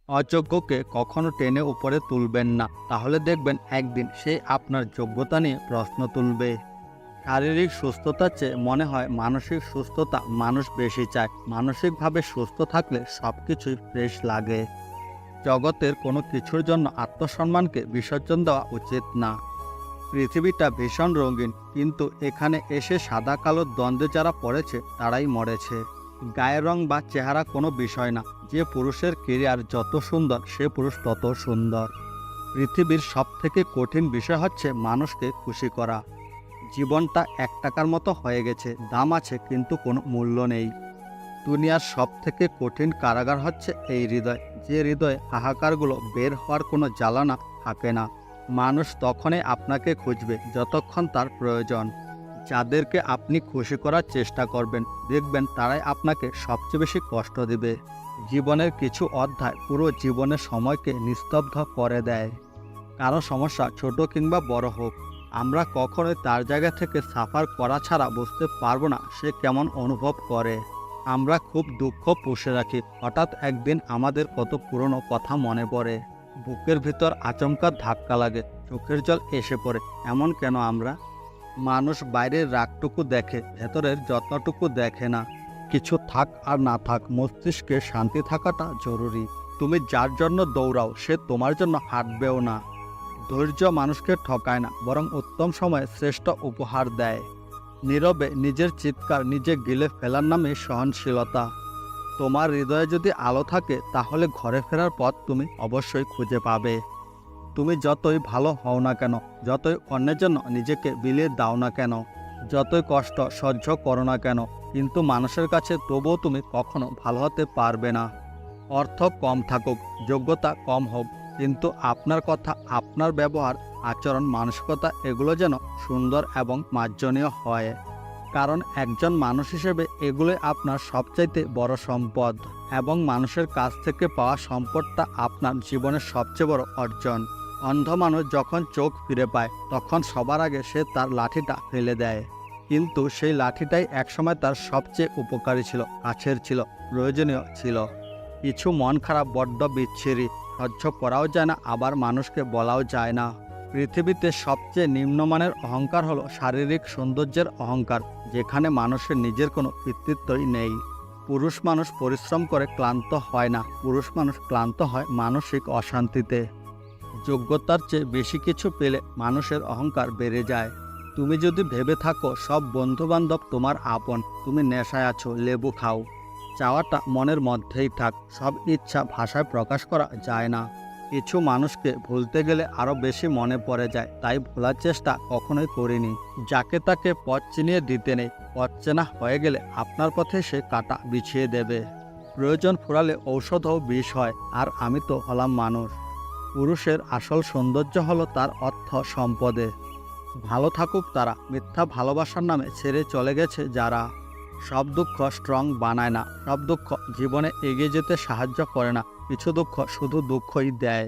অযোগ্যকে কখনো টেনে উপরে তুলবেন না, তাহলে দেখবেন একদিন সে আপনার যোগ্যতা নিয়ে প্রশ্ন তুলবে। শারীরিক সুস্থতার চেয়ে মনে হয় মানসিক সুস্থতা মানুষ বেশি চায়। মানসিকভাবে সুস্থ থাকলে সবকিছুই ফ্রেশ লাগে। জগতের কোনো কিছুর জন্য আত্মসম্মানকে বিসর্জন দেওয়া উচিত না। পৃথিবীটা ভীষণ রঙিন, কিন্তু এখানে এসে সাদা কালোর দ্বন্দ্বে যারা পড়েছে তারাই মরেছে। গায়ের রং বা চেহারা কোনো বিষয় না। যে পুরুষের কেরিয়ার যত সুন্দর, সে পুরুষ তত সুন্দর। পৃথিবীর সবথেকে কঠিন বিষয় হচ্ছে মানুষকে খুশি করা। জীবনটা 1 টাকার মতো হয়ে গেছে, দাম আছে কিন্তু কোনো মূল্য নেই। দুনিয়ার সবথেকে কঠিন কারাগার হচ্ছে এই হৃদয়, যে হৃদয়ে হাহাকারগুলো বের হওয়ার কোনো জ্বালানা থাকে না। মানুষ তখনই আপনাকে খুঁজবে যতক্ষণ তার প্রয়োজন। যাদেরকে আপনি খুশি করার চেষ্টা করবেন, দেখবেন তারাই আপনাকে সবচেয়ে বেশি কষ্ট দেবে। জীবনের কিছু অধ্যায় পুরো জীবনের সময়কে নিস্তব্ধ করে দেয়। কারো সমস্যা ছোট কিংবা বড় হোক, আমরা কখনোই তার জায়গা থেকে সাফার করা ছাড়া বুঝতে পারবো না সে কেমন অনুভব করে। আমরা খুব দুঃখ পুষে রাখি, হঠাৎ একদিন আমাদের কত পুরনো কথা মনে পড়ে। বুকের ভিতর আচমকা ধাক্কা লাগে, চোখের জল এসে পড়ে। এমন কেন আমরা? মানুষ বাইরের রাগটুকু দেখে, ভেতরের যত্নটুকু দেখে না। কিছু থাক আর না থাক, মস্তিষ্কে শান্তি থাকাটা জরুরি। তুমি যার জন্য দৌড়াও, সে তোমার জন্য হাঁটবেও না। ধৈর্য মানুষকে ঠকায় না, বরং উত্তম সময়ে শ্রেষ্ঠ উপহার দেয়। নীরবে নিজের চিৎকার নিজে গিলে ফেলার নামে সহনশীলতা। তোমার হৃদয়ে যদি আলো থাকে, তাহলে ঘরে ফেরার পথ তুমি অবশ্যই খুঁজে পাবে। তুমি যতই ভালো হও না কেন, যতই অন্যের জন্য নিজেকে বিলিয়ে দাও না কেন, যতই কষ্ট সহ্য করো না কেন, কিন্তু মানুষের কাছে তবুও তুমি কখনো ভালো হতে পারবে না। অর্থ কম থাকুক, যোগ্যতা কম হোক, কিন্তু আপনার কথা, আপনার ব্যবহার, আচরণ, মানসিকতা এগুলো যেন সুন্দর এবং মার্জনীয় হয়। কারণ একজন মানুষ হিসেবে এগুলোই আপনার সবচাইতে বড় সম্পদ, এবং মানুষের কাছ থেকে পাওয়া সম্পদটা আপনার জীবনের সবচেয়ে বড় অর্জন। অন্ধ মানুষ যখন চোখ ফিরে পায়, তখন সবার আগে সে তার লাঠিটা ফেলে দেয়, কিন্তু সেই লাঠিটাই একসময় তার সবচেয়ে উপকারী ছিল, কাছের ছিল, প্রয়োজনীয় ছিল। কিছু মন খারাপ বড্ড বিচ্ছিরি, সহ্য করাও যায় না, আবার মানুষকে বলাও যায় না। পৃথিবীতে সবচেয়ে নিম্নমানের অহংকার হলো শারীরিক সৌন্দর্যের অহংকার, যেখানে মানুষের নিজের কোনো কৃতিত্বই নেই। পুরুষ মানুষ পরিশ্রম করে ক্লান্ত হয় না, পুরুষ মানুষ ক্লান্ত হয় মানসিক অশান্তিতে। যোগ্যতার চেয়ে বেশি কিছু পেলে মানুষের অহংকার বেড়ে যায়। তুমি যদি ভেবে থাকো সব বন্ধুবান্ধব তোমার আপন, তুমি নেশায় আছো, লেবু খাও। চাওয়াটা মনের মধ্যেই থাক, সব ইচ্ছা ভাষায় প্রকাশ করা যায় না। কিছু মানুষকে ভুলতে গেলে আরও বেশি মনে পড়ে যায়, তাই ভোলার চেষ্টা কখনোই করিনি। যাকে তাকে পথ চিনিয়ে দিতে নেই, পথ চেনা হয়ে গেলে আপনার পথে সে কাঁটা বিছিয়ে দেবে। প্রয়োজন ফুরালে ঔষধও বিষ হয়, আর আমি তো হলাম মানুষ। পুরুষের আসল সৌন্দর্য হলো তার অর্থ সম্পদে। ভালো থাকুক তারা, মিথ্যা ভালোবাসার নামে ছেড়ে চলে গেছে যারা। সব দুঃখ স্ট্রং বানায় না, সব দুঃখ জীবনে এগিয়ে যেতে সাহায্য করে না, কিছু দুঃখ শুধু দুঃখই দেয়।